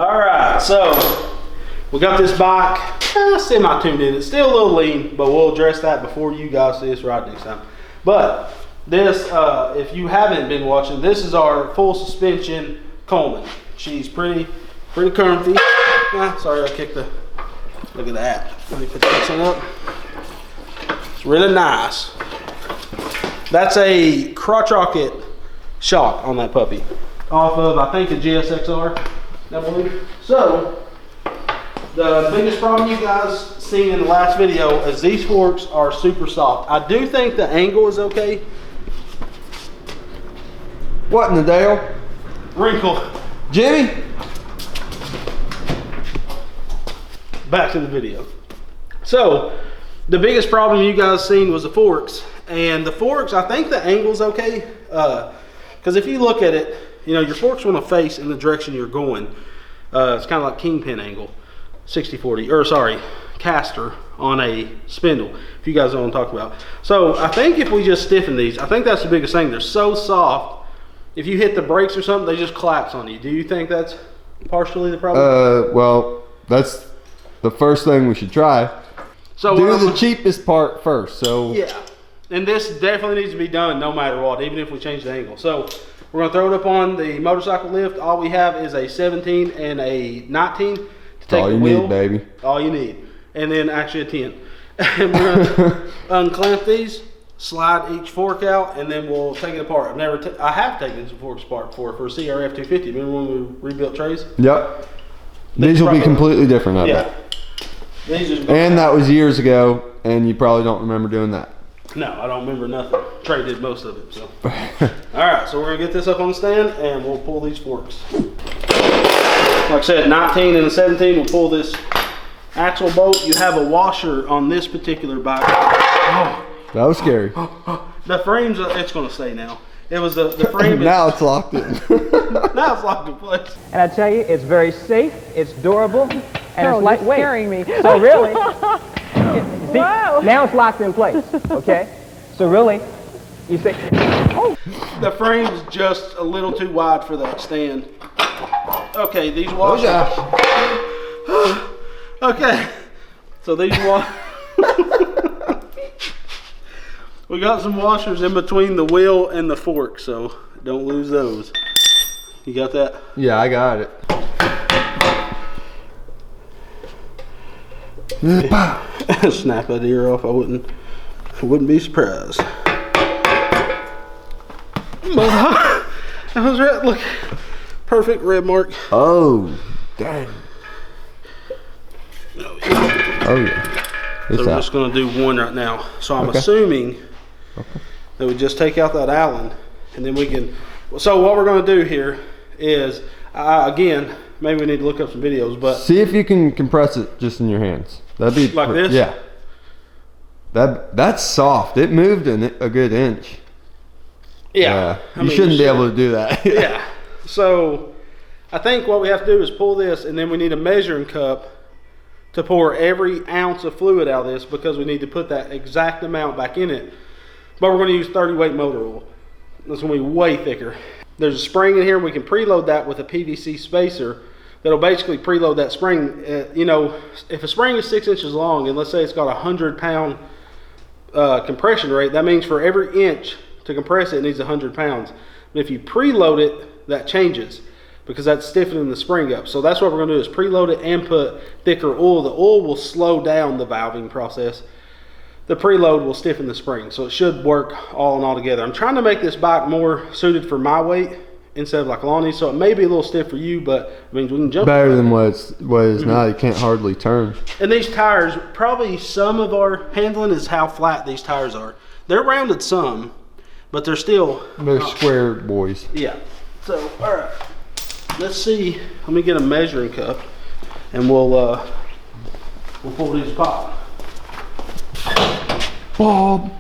All right, so we got this bike semi-tuned in. It's still a little lean, but we'll address that before you guys see us ride next time. But this, if you haven't been watching, this is our full suspension Coleman. She's pretty comfy. Sorry, I kicked the, look at that. Let me put this one up. It's really nice. That's a crotch rocket shock on that puppy. Off of, I think, a GSXR, I believe. So, the biggest problem you guys seen in the last video is these forks are super soft. I do think the angle is okay. What in the Dale? Wrinkle. Jimmy? Back to the video. So, the biggest problem you guys seen was the forks. And the forks, I think the angle's okay. Because if you look at it, you know, your forks want to face in the direction you're going. It's kind of like kingpin angle, 60-40, or sorry, caster on a spindle, if you guys know what I'm talking about. So I think if we just stiffen these, I think that's the biggest thing. They're so soft, if you hit the brakes or something, they just collapse on you. Do you think that's partially the problem? Well, that's the first thing we should try. So do the cheapest part first. So yeah, and this definitely needs to be done no matter what, even if we change the angle. So we're going to throw it up on the motorcycle lift. All we have is a 17 and a 19 to take the wheel. All you need, baby. All you need. And then actually a 10. And we're going to unclamp these, slide each fork out, and then we'll take it apart. I have taken some forks apart before for a CRF 250. Remember when we rebuilt trays? Yep. These will be completely different, I bet. And that was years ago, and you probably don't remember doing that. No, I don't remember nothing. Trey did most of it, so. All right, so we're gonna get this up on the stand and we'll pull these forks. Like I said, 19 and a 17 will pull this axle bolt. You have a washer on this particular bike. Oh. That was scary. The frame's, it's gonna stay now. It was the frame. Now it's locked in. Now it's locked in place. And I tell you, it's very safe, it's durable, and it's lightweight. Scaring me. So really, see, now it's locked in place, okay? So really, you say, oh. The frame's just a little too wide for that stand. Okay, these washers. Okay, so these we got some washers in between the wheel and the fork, so don't lose those. You got that? Yeah, I got it. Snap that ear off. I wouldn't be surprised. That was right. Look, perfect red mark. Oh, dang. Oh yeah. So we're just gonna do one right now. So I'm assuming that we just take out that Allen, and then we can. So what we're gonna do here is, again, maybe we need to look up some videos, but see if you can compress it just in your hands. That'd be like this. Yeah. That's soft. It moved a good inch. Yeah. You shouldn't be able to do that. Yeah. So I think what we have to do is pull this, and then we need a measuring cup to pour every ounce of fluid out of this, because we need to put that exact amount back in it. But we're going to use 30 weight motor oil. It's going to be way thicker. There's a spring in here. We can preload that with a PVC spacer that'll basically preload that spring. You know, if a spring is 6 inches long, and let's say it's got a 100-pound compression rate, that means for every inch to compress it, it needs 100 pounds. But if you preload it, that changes, because that's stiffening the spring up. So that's what we're going to do, is preload it and put thicker oil. The oil will slow down the valving process. The preload will stiffen the spring, so it should work all in all together. I'm trying to make this bike more suited for my weight instead of like Lonnie's, so it may be a little stiff for you, but I mean, we can jump better than what is now. You can't hardly turn. And these tires, probably some of our handling is how flat these tires are. They're rounded some, but they're still square boys. Yeah. So all right, let's see. Let me get a measuring cup, and we'll pull these apart. Bob.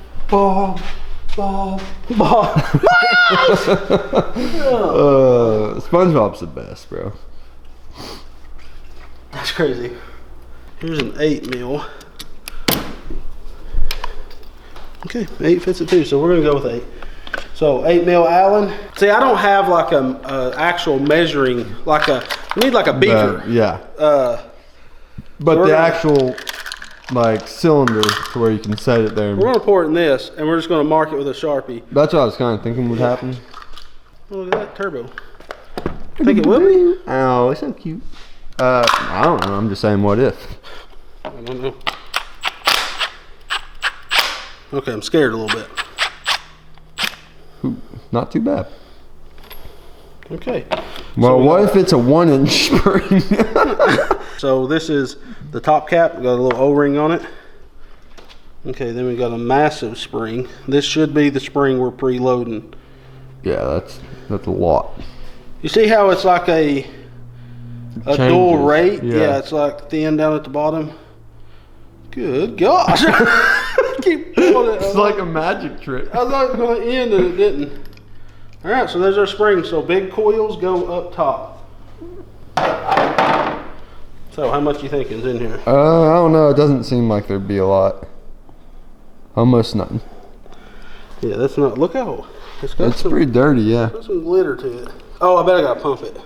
SpongeBob's the best, bro. That's crazy. Here's an 8 mil. Okay, 8 fits it too, so we're gonna go with 8. So 8 mil Allen. See, I don't have like a actual measuring, like a We need like a beaker. Yeah. But so the actual like cylinder to where you can set it there. We're gonna pour it in this, and we're just gonna mark it with a Sharpie. That's what I was kind of thinking would happen. Oh, look at that turbo. Think it will be? Oh, it's so cute. I don't know. I'm just saying, what if? I don't know. Okay, I'm scared a little bit. Ooh, not too bad. Okay. Well, so what if it's a 1-inch spring? So this is the top cap. We got a little O-ring on it. Okay, then we got a massive spring. This should be the spring we're preloading. Yeah, that's a lot. You see how it's like a dual rate? Yeah, it's like thin down at the bottom. Good gosh. Keep pulling it. It's like a magic trick. I thought it was going to end and it didn't. All right, so there's our spring. So big coils go up top. So how much you think is in here? I don't know. It doesn't seem like there'd be a lot. Almost nothing. Yeah, that's not. Look how it's pretty dirty. Yeah. Got some glitter to it. Oh, I bet I gotta pump it.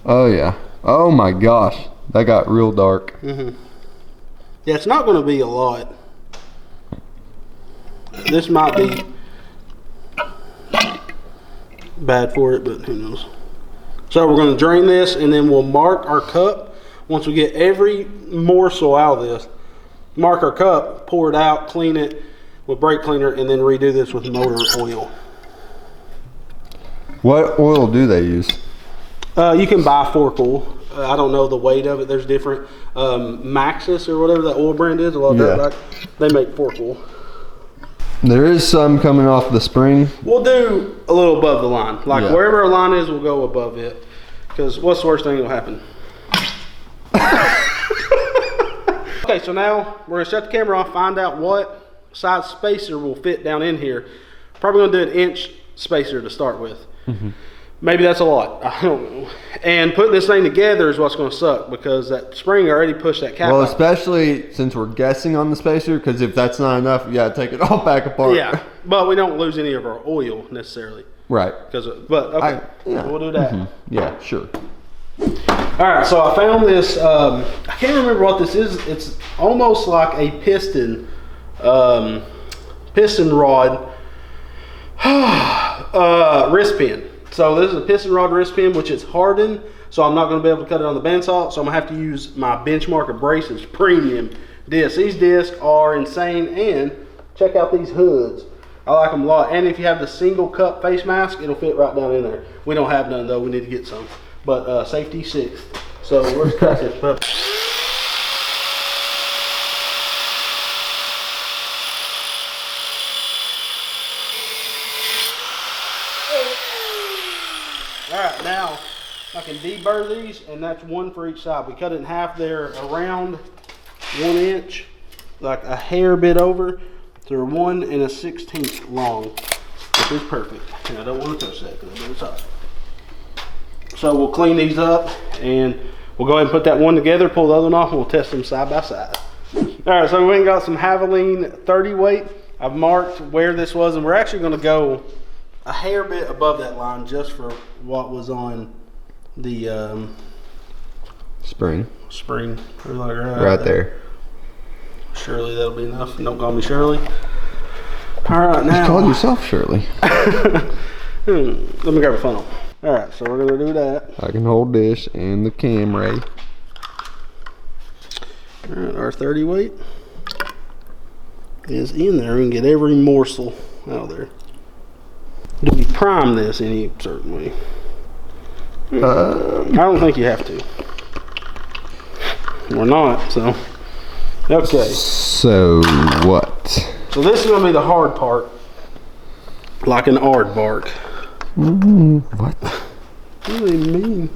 Oh yeah. Oh my gosh, that got real dark. Yeah, it's not going to be a lot. This might be bad for it, but who knows. So we're going to drain this, and then we'll mark our cup. Once we get every morsel out of this, mark our cup, pour it out, clean it with brake cleaner, and then redo this with motor oil. What oil do they use? You can buy fork oil. I don't know the weight of it. There's different Maxxis or whatever that oil brand is. A lot of that, they make fork oil. There is some coming off the spring. We'll do a little above the line. Like wherever our line is, we'll go above it. Because what's the worst thing that'll happen? Okay, so now we're gonna shut the camera off, find out what size spacer will fit down in here. Probably gonna do an inch spacer to start with. Maybe that's a lot, I don't know. And putting this thing together is what's gonna suck, because that spring already pushed that cap out. Especially since we're guessing on the spacer, because if that's not enough, you gotta take it all back apart. Yeah, but we don't lose any of our oil necessarily. Right. But okay, we'll do that. Yeah, sure. All right, so I found this, I can't remember what this is. It's almost like a piston rod wrist pin. So this is a piston rod wrist pin, which is hardened, so I'm not going to be able to cut it on the bandsaw, so I'm going to have to use my Benchmark Abrasives Premium discs. These discs are insane, and check out these hoods. I like them a lot, and if you have the single cup face mask, it'll fit right down in there. We don't have none, though. We need to get some, but safety sixth. So let's cut this puppy. Alright, now I can deburr these, and that's one for each side. We cut it in half there, around 1 inch, like a hair bit over. They're 1 1/16 long, which is perfect. And I don't want to touch that because it's hot. So we'll clean these up, and we'll go ahead and put that one together, pull the other one off, and we'll test them side by side. Alright, so we went and got some Havoline 30 weight. I've marked where this was, and we're actually going to go a hair bit above that line just for what was on the spring. Right there. Surely that'll be enough. Don't call me Shirley. All right, now. Just call yourself Shirley. Let me grab a funnel. All right, so we're gonna do that. I can hold this and the camera. All right, our 30 weight is in there. We can get every morsel out of there. Do we prime this any certain way? I don't think you have to. We're not, so. Okay. So what? So this is going to be the hard part. Like an aardvark. What? What do you mean?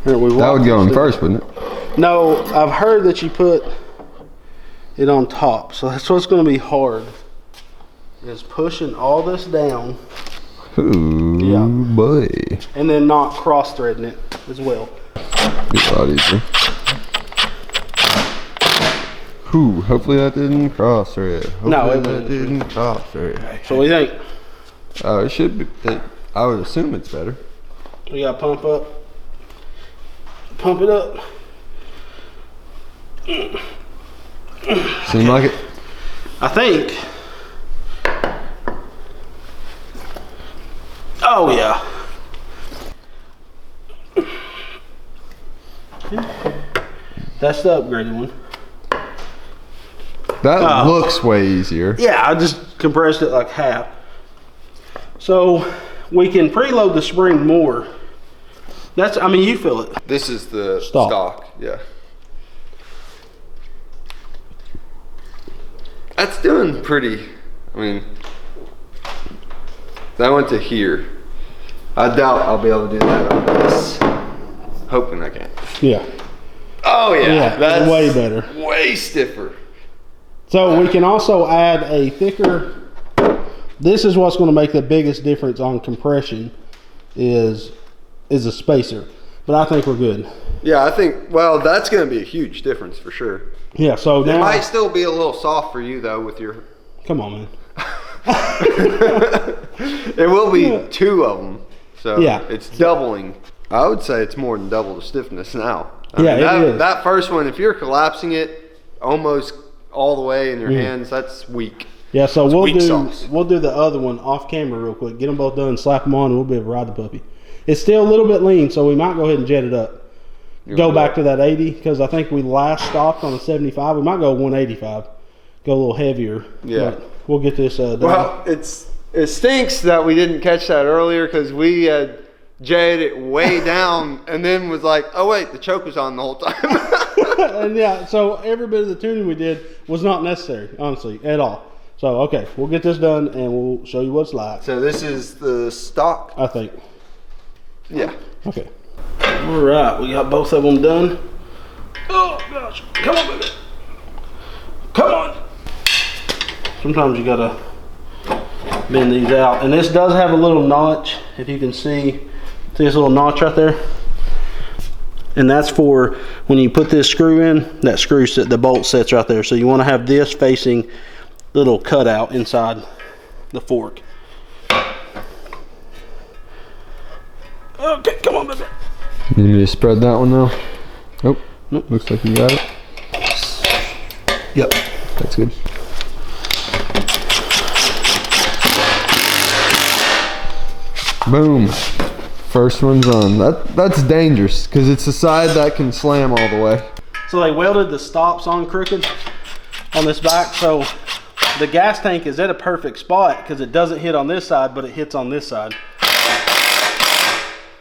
Here, that would go in first, wouldn't it? No, I've heard that you put it on top. So that's what's going to be hard. Is pushing all this down. Ooh, boy. And then not cross-threading it as well. Be a lot easier. Ooh, hopefully that didn't cross-thread. No, it didn't cross-thread. So what do you think? Oh, it should be. I would assume it's better. We got to pump up. Pump it up. Seem like it? I think. Oh yeah. That's the upgraded one. That looks way easier. Yeah, I just compressed it like half. So we can preload the spring more. That's, I mean, you feel it. This is the stock. Yeah. That's doing pretty, I mean, that went to here. I doubt I'll be able to do that on this. Hoping I can. Yeah. Oh yeah, that's way better. Way stiffer. So we can also add a thicker, this is what's going to make the biggest difference on compression is a spacer. But I think we're good. Yeah, I think, well, that's going to be a huge difference for sure. Yeah, so now. It might still be a little soft for you though with your. Come on, man. There will be two of them. So yeah, it's doubling. I would say it's more than double the stiffness now. I mean, it is. That first one, if you're collapsing it almost all the way in your hands, that's weak. Yeah, so we'll do the other one off camera real quick. Get them both done, slap them on, and we'll be able to ride the puppy. It's still a little bit lean, so we might go ahead and jet it up. Go back to that 80, because I think we last stopped on a 75. We might go 185. Go a little heavier. Yeah. But we'll get this done. Well, it stinks that we didn't catch that earlier because we had jayed it way down and then was like, oh wait, the choke was on the whole time. And yeah, so every bit of the tuning we did was not necessary, honestly, at all. So, okay, we'll get this done and we'll show you what it's like. So this is the stock? I think. Yeah. Okay. All right, we got both of them done. Oh gosh, come on, baby. Come on. Sometimes you gotta bend these out. And this does have a little notch, if you can see this little notch right there. And that's for when you put this screw in, that screw set, the bolt sets right there. So you want to have this facing little cutout inside the fork. Okay, come on, baby. You need me to spread that one now? Oh, nope. Looks like you got it. Yep. That's good. Boom. First one's on. That's dangerous because it's the side that can slam all the way. So they welded the stops on crooked on this back, so the gas tank is at a perfect spot because it doesn't hit on this side, but it hits on this side.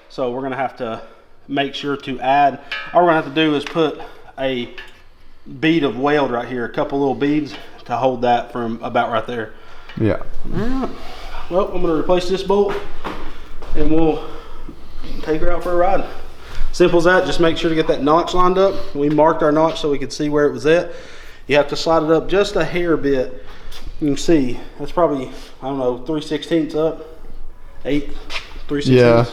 So we're gonna have to make sure to add, all we're gonna have to do is put a bead of weld right here, a couple little beads to hold that from about right there. Yeah. All right. Well, I'm gonna replace this bolt and we'll take her out for a ride. Simple as that. Just make sure to get that notch lined up. We marked our notch so we could see where it was at. You have to slide it up just a hair bit. You can see that's probably, I don't know, 3/16 up, 3/16. Yeah,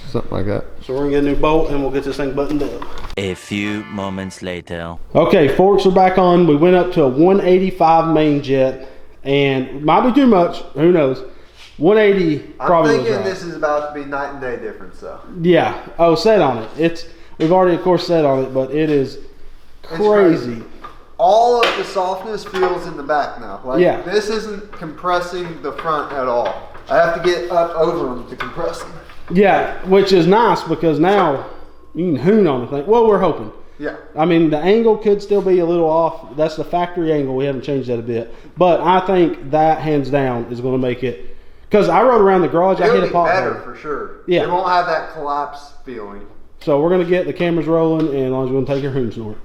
something like that. So we're gonna get a new bolt and we'll get this thing buttoned up. A few moments later. Okay, forks are back on. We went up to a 185 main jet, and it might be too much. Who knows? 180 probably. I'm thinking was right. this is about to be night and day difference, though. Yeah. Oh, set on it. We've already, of course, set on it, but it is crazy. All of the softness feels in the back now. Like, yeah. This isn't compressing the front at all. I have to get up over them to compress them. Yeah, which is nice because now you can hoon on the thing. Well, we're hoping. Yeah. I mean, the angle could still be a little off. That's the factory angle. We haven't changed that a bit. But I think that, hands down, is going to make it. Because I rode around the garage, I hit a pothole. Better for sure. Yeah. It won't have that collapse feeling. So we're going to get the cameras rolling, and as long as we're going to take our hoon snort.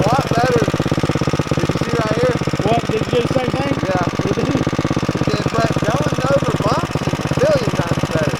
lot better. Did you see right here? What, did you do the same thing? Yeah. It did. But going over bumps is a billion times better.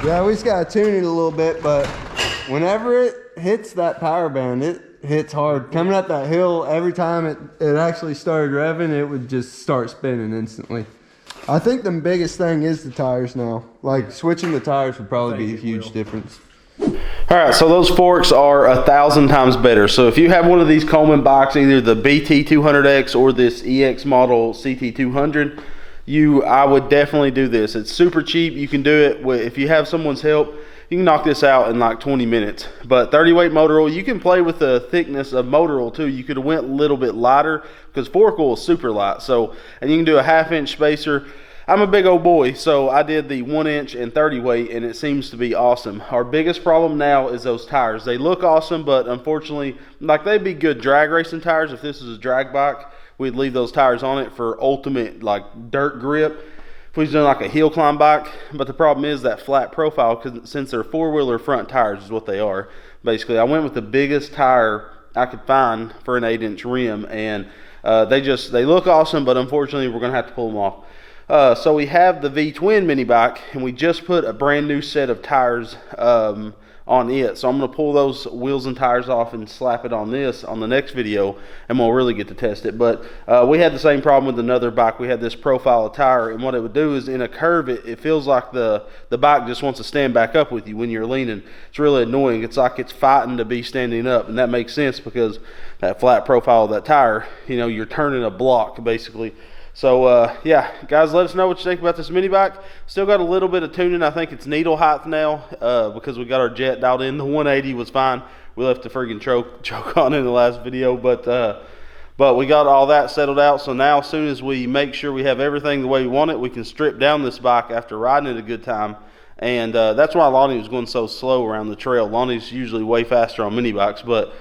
Yeah, we just gotta tune it a little bit, but whenever it hits that power band, it hits hard. Coming up that hill, every time it actually started revving, it would just start spinning instantly. I think the biggest thing is the tires now. Like switching the tires would probably be a huge difference. All right, so those forks are 1,000 times better. So if you have one of these Coleman bikes, either the BT200X or this EX model CT200, I would definitely do this. It's super cheap. You can do it if you have someone's help. You can knock this out in like 20 minutes. But 30 weight motor oil, you can play with the thickness of motor oil too. You could have went a little bit lighter because fork oil is super light. So, and you can do a 1/2 inch spacer. I'm a big old boy, so I did the 1 inch and 30 weight, and it seems to be awesome. Our biggest problem now is those tires. They look awesome, but unfortunately, like they'd be good drag racing tires. If this is a drag bike, we'd leave those tires on it for ultimate like dirt grip. If we was doing like a hill climb bike, but the problem is that flat profile, because since they're 4-wheeler front tires is what they are. Basically, I went with the biggest tire I could find for an 8-inch rim, and they look awesome, but unfortunately, we're gonna have to pull them off. So we have the V-twin mini bike, and we just put a brand new set of tires on it. So I'm going to pull those wheels and tires off and slap it on this on the next video, and we'll really get to test it. But we had the same problem with another bike. We had this profile of tire, and what it would do is in a curve, it feels like the bike just wants to stand back up with you when you're leaning. It's really annoying. It's like it's fighting to be standing up, and that makes sense because that flat profile of that tire, you know, you're turning a block basically. So yeah, guys, let us know what you think about this mini bike. Still got a little bit of tuning. I think it's needle height now because we got our jet dialed in. The 180 was fine. We left the friggin' choke on in the last video, but we got all that settled out. So now as soon as we make sure we have everything the way we want it, we can strip down this bike after riding it a good time. And that's why Lonnie was going so slow around the trail. Lonnie's usually way faster on mini bikes, but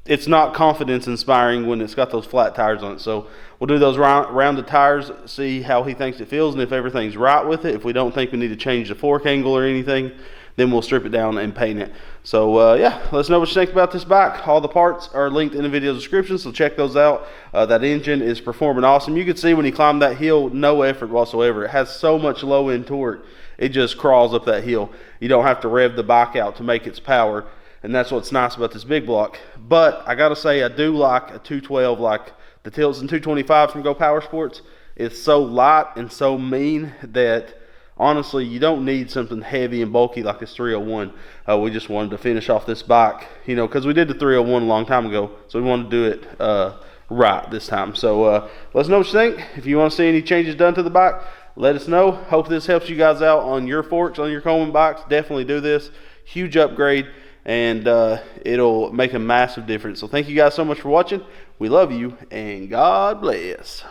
it's not confidence inspiring when it's got those flat tires on it. So we'll do those rounded tires, see how he thinks it feels, and if everything's right with it. If we don't think we need to change the fork angle or anything, then we'll strip it down and paint it. So yeah, let us know what you think about this bike. All the parts are linked in the video description, so check those out. That engine is performing awesome. You can see when he climbed that hill, no effort whatsoever. It has so much low end torque, it just crawls up that hill. You don't have to rev the bike out to make its power. And that's what's nice about this big block. But I gotta say, I do like a 212, like the Tilson 225 from Go Power Sports. It's so light and so mean that honestly, you don't need something heavy and bulky like this 301. We just wanted to finish off this bike, you know, because we did the 301 a long time ago, so we wanted to do it right this time. So let us know what you think. If you want to see any changes done to the bike, let us know. Hope this helps you guys out on your forks, on your Coleman bikes. Definitely do this. Huge upgrade, and it'll make a massive difference. So thank you guys so much for watching. We love you, and God bless.